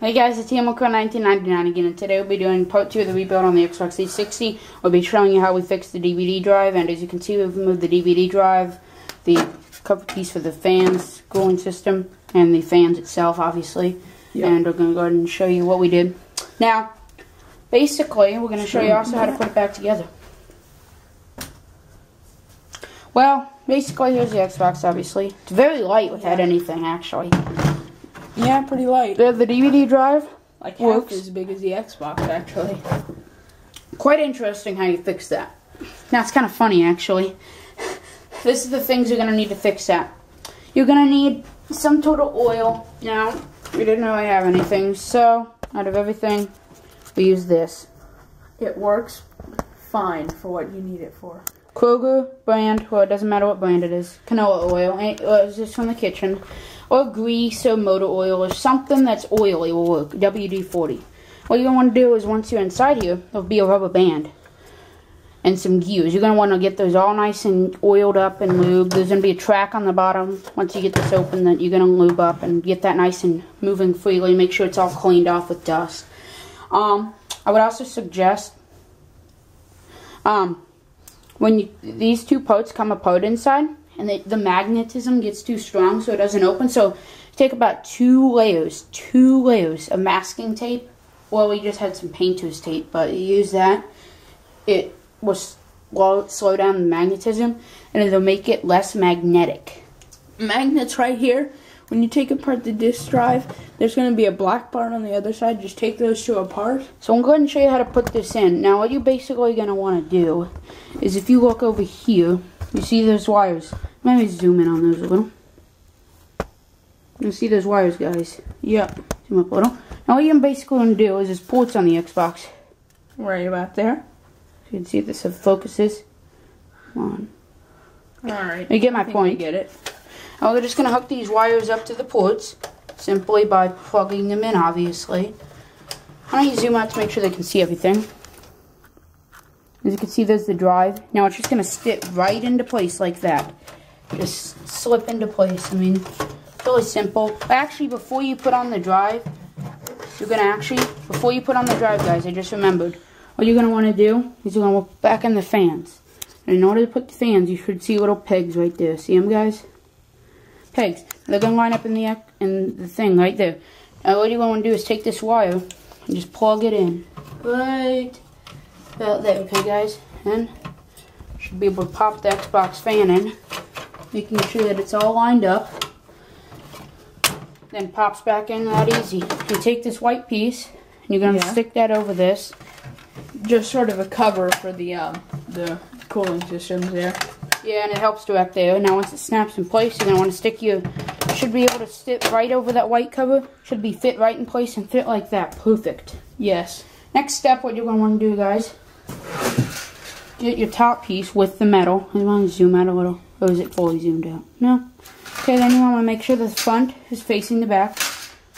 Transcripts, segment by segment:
Hey guys, it's TMOCo1999 again, and today we'll be doing part 2 of the rebuild on the Xbox 360. We'll be showing you how we fixed the DVD drive, and as you can see, we've removed the DVD drive, the cover piece for the fans, cooling system, and the fans itself, obviously. Yep. And we're going to go ahead and show you what we did. Now, basically, we're going to show you also how to put it back together. Well, basically, here's the Xbox, obviously. It's very light without anything, actually. Yeah, pretty light. The DVD drive like works half as big as the Xbox, actually. Quite interesting how you fix that. Now, it's kind of funny, actually. This is the things you're going to need to fix that. You're going to need some total oil. Now, we didn't really have anything, so out of everything, we use this. It works fine for what you need it for. Kroger brand, well, it doesn't matter what brand it is. Canola oil, it's just from the kitchen. Or grease or motor oil or something that's oily will work. WD-40. What you're going to want to do is once you're inside here, there'll be a rubber band and some gears. You're going to want to get those all nice and oiled up and lubed. There's going to be a track on the bottom once you get this open that you're going to lube up and get that nice and moving freely. Make sure it's all cleaned off with dust. I would also suggest when these two parts come apart inside, and the magnetism gets too strong so it doesn't open. So take about two layers of masking tape. Well, we just had some painter's tape, but you use that. It will slow down the magnetism, and it'll make it less magnetic. Magnets right here. When you take apart the disk drive, there's going to be a black part on the other side. Just take those two apart. So I'm going to show you how to put this in. Now, what you're basically going to want to do is if you look over here, you see those wires. Let me zoom in on those a little. You see those wires, guys? Yep. Zoom up a little. Now, what you're basically going to do is there's ports on the Xbox. Right about there. So you can see this focuses. Come on. Alright. You get my point. I get it. Now, we're just going to hook these wires up to the ports simply by plugging them in, obviously. Why don't you zoom out to make sure they can see everything? As you can see, there's the drive. Now, it's just going to stick right into place like that. Just slip into place. I mean, it's really simple. Actually, before you put on the drive, before you put on the drive, guys, I just remembered. What you're going to want to do is you're going to look back in the fans. And in order to put the fans, you should see little pegs right there. See them, guys? Pegs. They're going to line up in the thing right there. Now, what you're going to do is take this wire and just plug it in. Right about there, okay, guys? And should be able to pop the Xbox fan in, making sure that it's all lined up. Then pops back in that easy. You take this white piece and you're going to stick that over this. Just sort of a cover for the cooling systems there. Yeah, and it helps direct there. Now once it snaps in place, you're going to want to stick should be able to stick right over that white cover. Should be fit right in place and fit like that. Perfect. Yes. Next step, what you're going to want to do, guys, get your top piece with the metal. You want to zoom out a little, or is it fully zoomed out? No. Okay, then you want to make sure the front is facing the back.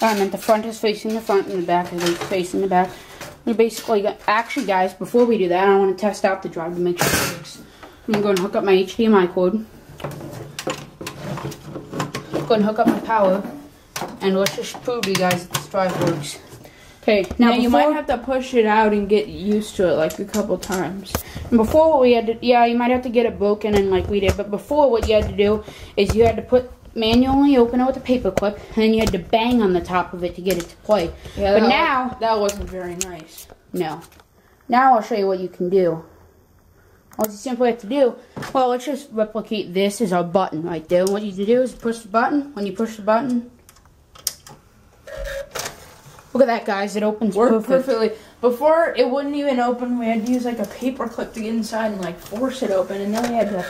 I meant the front is facing the front and the back is facing the back. We basically, actually, guys, before we do that, I want to test out the drive to make sure it works. I'm going to go and hook up my HDMI cord. Go and hook up my power, and let's just prove to you guys that this drive works. Okay, now you might have to push it out and get used to it like a couple times. And before what we had to, yeah, you might have to get it broken in like we did, but before what you had to do is you had to manually open it with a paper clip, and then you had to bang on the top of it to get it to play. Yeah, but now, that wasn't very nice. No. Now I'll show you what you can do. What you simply have to do, well, let's just replicate this as our button right there. What you can do is push the button. When you push the button, look at that, guys. It opens perfectly. Before, it wouldn't even open. We had to use like a paper clip to get inside and like force it open, and then we had to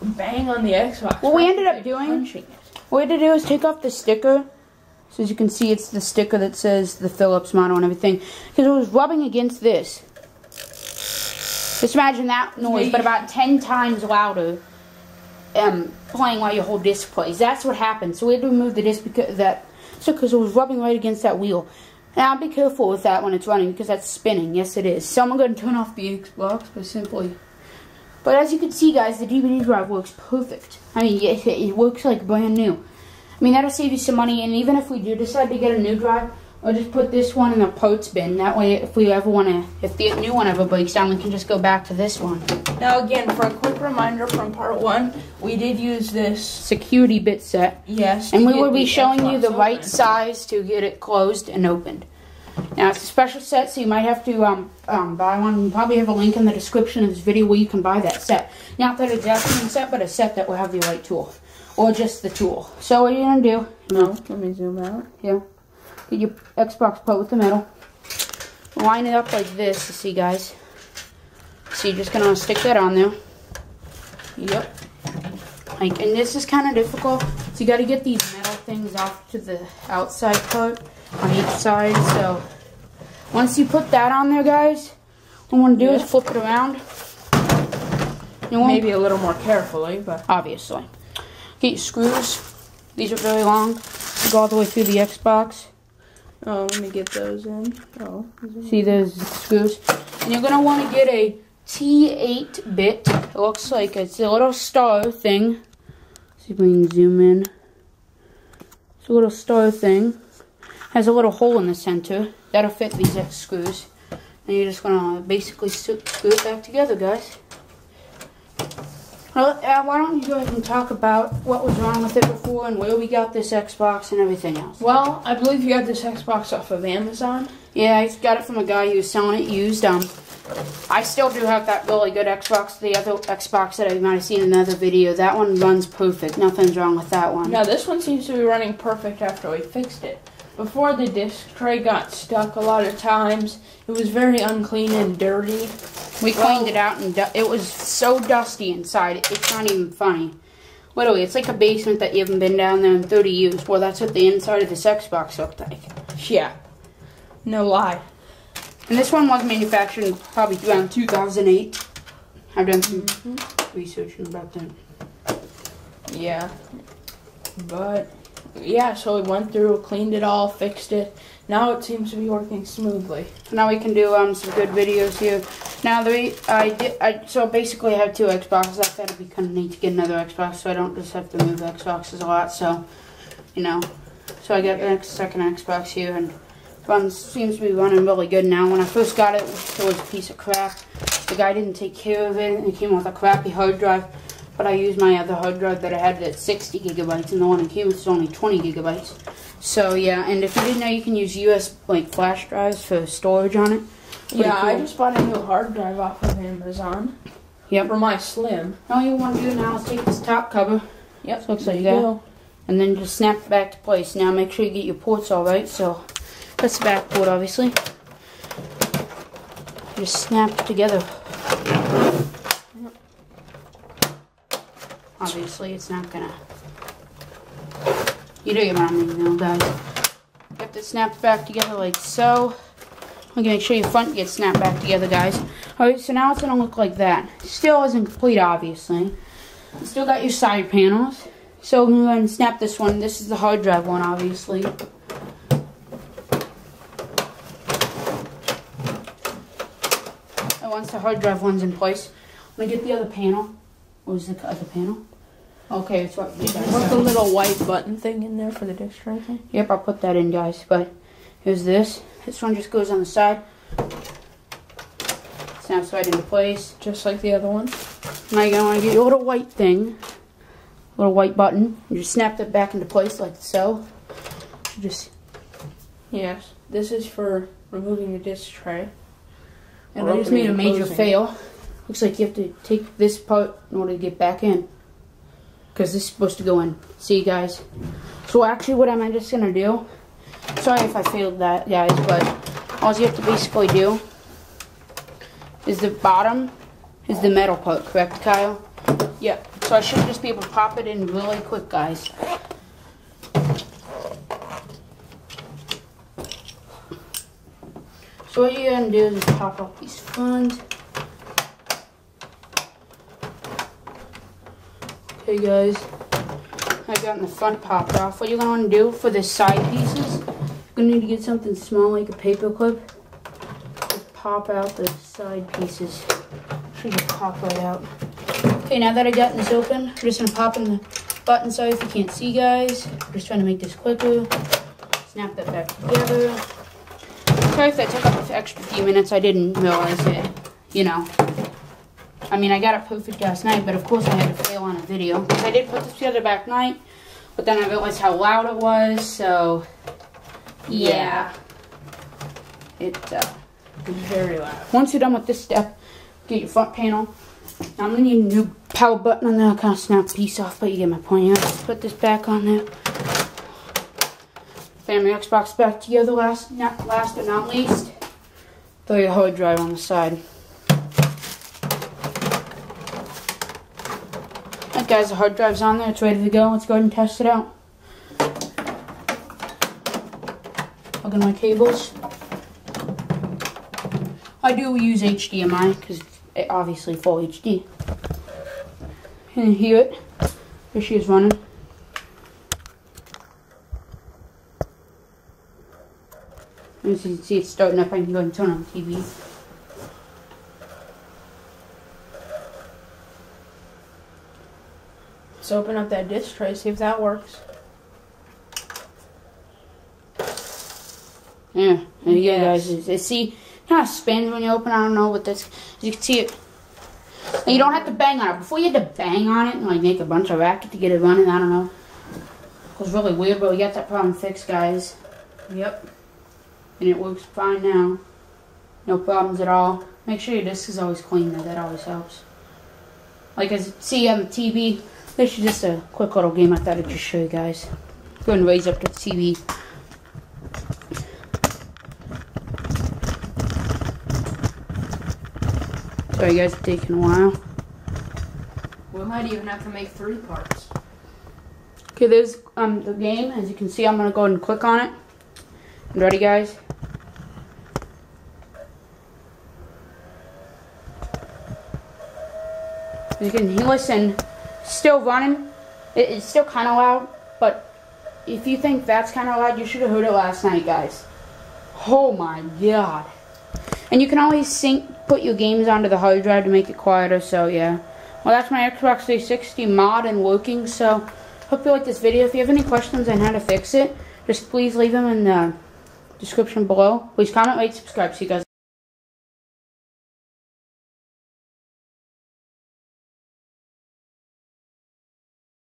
bang on the Xbox. What we ended up doing, what we had to do is take off the sticker. So as you can see, it's the sticker that says the Philips model and everything, because it was rubbing against this. Just imagine that noise, but about 10 times louder, playing while your whole disc plays. That's what happened. So we had to remove the disc because it was rubbing right against that wheel. Now be careful with that when it's running because that's spinning. Yes, it is. So I'm going to turn off the Xbox by simply. But as you can see, guys, the DVD drive works perfect. I mean, it works like brand new. I mean, that'll save you some money, and even if we do decide to get a new drive, I'll just put this one in the parts bin. That way, if we ever want to, if the new one ever breaks down, we can just go back to this one. Now again, for a quick reminder from part 1, we did use this security bit set. Yes. And we will be showing you the right size to get it closed and opened. Now, it's a special set, so you might have to buy one. We'll probably have a link in the description of this video where you can buy that set. Not that exact same set, but a set that will have the right tool. Or just the tool. So what are you going to do? No, let me zoom out. Yeah. Get your Xbox port with the metal. Line it up like this, you see, guys. So you're just going to stick that on there. Yep. And this is kind of difficult. So you got to get these metal things off to the outside part on each side. So once you put that on there, guys, what you want to do is flip it around. Maybe a little more carefully, but obviously. Get your screws. These are very long. Go all the way through the Xbox. Oh, let me get those in. Oh, see those screws? And you're going to want to get a T8 bit. It looks like it's a little star thing. See if we can zoom in. It's a little star thing. Has a little hole in the center. That'll fit these X screws. And you're just going to basically screw it back together, guys. Well, why don't you go ahead and talk about what was wrong with it before and where we got this Xbox and everything else. Well, I believe you got this Xbox off of Amazon. Yeah, I got it from a guy who was selling it used. I still do have that really good Xbox. The other Xbox that I might have seen in another video, that one runs perfect. Nothing's wrong with that one. Now, this one seems to be running perfect after we fixed it. Before, the disc tray got stuck a lot of times. It was very unclean and dirty. We cleaned it out, and it was so dusty inside. It's not even funny. Literally, it's like a basement that you haven't been down there in 30 years. Well, that's what the inside of this Xbox looked like. Yeah. No lie. And this one was manufactured probably around 2008. I've done some research about that. Yeah. But, yeah, so we went through, cleaned it all, fixed it. Now it seems to be working smoothly. So now we can do some good videos here. Now so basically I have two Xboxes. I thought it'd be kind of neat to get another Xbox, so I don't just have to move Xboxes a lot. So, you know, so I got the second Xbox here, and one seems to be running really good now. When I first got it, it was a piece of crap. The guy didn't take care of it, and it came with a crappy hard drive. But I used my other hard drive that I had that's 60 gigabytes, and the one that came with is only 20 gigabytes. So yeah, and if you didn't know, you can use US flash drives for storage on it. Yeah, cool. I just bought a new hard drive off of Amazon. Yep. For my Slim. All you want to do now is take this top cover. Yep. Looks like that. And then just snap it back to place. Now make sure you get your ports all right. So that's the back port, obviously. Just snap it together. Obviously, it's not gonna. You know what I mean, guys. You have to snap it back together like so. I'm gonna make sure your front gets snapped back together, guys. Alright, so now it's gonna look like that. Still isn't complete, obviously. You still got your side panels. So I'm gonna go ahead and snap this one. This is the hard drive one, obviously. And once the hard drive one's in place, I'm gonna get the other panel. What was the other panel? Okay, it's what you guys put the little white button thing in there for the disc tray thing. Yep, I'll put that in, guys. But here's this. This one just goes on the side. Snaps right into place. Just like the other one. Now you're going to want to get your little white thing. Little white button. You just snap that back into place like so. Just. Yes. This is for removing the disc tray. And I just made a major fail. Looks like you have to take this part in order to get back in. Because this is supposed to go in. See, guys? So actually what I'm just going to do. Sorry if I failed that, guys. But all you have to basically do is the bottom is the metal part. Correct, Kyle? Yeah. So I should just be able to pop it in really quick, guys. So what you're going to do is pop up these funds. Okay, guys, I've gotten the front popped off. What you're going to want to do for the side pieces, you're going to need to get something small like a paper clip. Just pop out the side pieces. Should just pop right out. Okay, now that I got this open, I'm just going to pop in the button. Sorry if you can't see, guys. I'm just trying to make this quicker. Snap that back together. Sorry if that took up an extra few minutes. I didn't realize it, you know. I mean, I got it perfect last night, but of course I had to fail on a video. I did put this together back night, but then I realized how loud it was, so yeah. It's very loud. Once you're done with this step, get your front panel. Now I'm gonna need a new power button on there. I'll kind of snap a piece off, but you get my point. You have to put this back on there. Family Xbox back together last but not least. Throw your hard drive on the side. Alright guys, the hard drive's on there. It's ready to go. Let's go ahead and test it out. Plug in my cables. I do use HDMI because it's obviously full HD. And hear it. There she is running. As you can see, it's starting up. I can go and turn on the TV. Let's open up that disc tray, see if that works. Yeah, there you go, guys. See, it kind of spins when you open. I don't know what this. As you can see it. And you don't have to bang on it. Before you had to bang on it and like make a bunch of racket to get it running. I don't know. It was really weird, but we got that problem fixed, guys. Yep. And it works fine now. No problems at all. Make sure your disc is always clean though, that always helps. Like as you see on the TV, this is just a quick little game I thought I'd just show you guys. Go ahead and raise up the TV. Sorry guys, it's taking a while. We might even have to make 3 parts. Okay, there's the game. As you can see, I'm going to go ahead and click on it. Ready guys? You can listen, still running. It's still kind of loud, but if you think that's kind of loud, you should have heard it last night, guys. Oh my god. And you can always put your games onto the hard drive to make it quieter, so yeah. Well, that's my Xbox 360 mod and working, so hope you like this video. If you have any questions on how to fix it, just please leave them in the description below. Please comment, rate, subscribe. See you guys.